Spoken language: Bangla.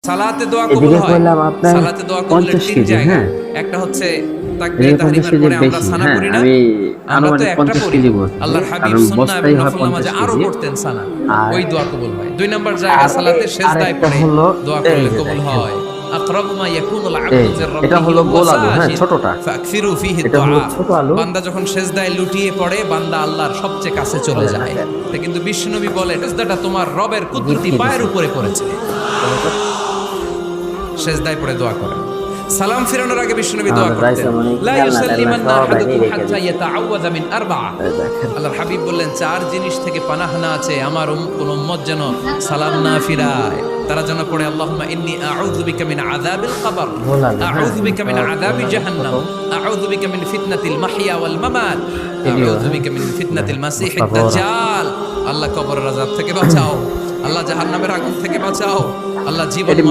সালাতে দোয়া কবুল এদিকে হয়। করলাম আপনার সালাতে দোয়া কবুলের 50 তিন কেজি। জায়গা। হ্যাঁ, একটা হচ্ছে এই তাকবীরে 50 তাহরিমার কেজির পরে আমরা বেশি। সানা হ্যাঁ, পড়ি না? আমি আমরা তো আনুমানিক একটা 50 পড়ি। কেজি বলছি, আল্লাহর হাবিব কারণ সুন্নাহ এবং বস্তাই হয় নফল 50 নামাজে আরো কেজি। পড়তেন সানা। আর ওই দোয়া কবুল হয়। 2 নাম্বার জায়গা আর সালাতে সেজদায় আরেকটা পড়ে হলো দোয়া এই করলে যে কবুল দেখেন, হয়। আকরাবু মা ইয়াকুনুল এই আবদু যে মির এটা রাব্বিহি হলো ওয়া হুয়া গোল আলু। হ্যাঁ, সাজিদ ছোটটা। ফাকসিরু ফিহি এটা হলো দুআ। ছোট আলু। বান্দা যখন সেজদায় লুটিয়ে পড়ে বান্দা আল্লাহর সবচেয়ে কাছে চলে বলেন যায়। আঙ্কেল, এটা কিন্তু বিশ্বনবী বলে সেজদাটা তোমার রবের গিফট কুদরতি কি পায়ের দিছে? উপরে পড়েছে। সেজদায় পড়ে দোয়া করে। সালাম ফিরানোর আগে বিশ্বনবী দোয়া আমাদের করতেন, রাইসা মানে লা খেলনা টেলনা ইউসাল্লিমান্না সব এনে আহাদুকুম রেখে হাত্তা দিছে। ইয়াতাআওয়াযা মিন আরবা'a। এই দেখেন, আল্লাহর হাবিব বললেন 4 জিনিস থেকে পানাহ না আছে আমার কোন উম্মত যেন সালাম না ফিরায়। তারা যেন পড়ে আল্লাহুম্মা ইন্নী আউযু বিকা মিন আযাবিল কবর, গোল আলু। হ্যাঁ, আউযু বিকা মিন আযাবি জাহান্নাম, আউযু বিকা মিন ফিতনাতিল মাহইয়া ওয়াল মামাত, এলিও। আউযু হ্যাঁ, বিকা মিন ফিতনাতিল মাসিহিদ মশলা বড়া। দাজ্জাল। আল্লাহ কবরের আযাব থেকে বাঁচাও, আল্লাহ জাহান্নামের আগুন থেকে বাঁচাও, আল্লাহ জীবন এটি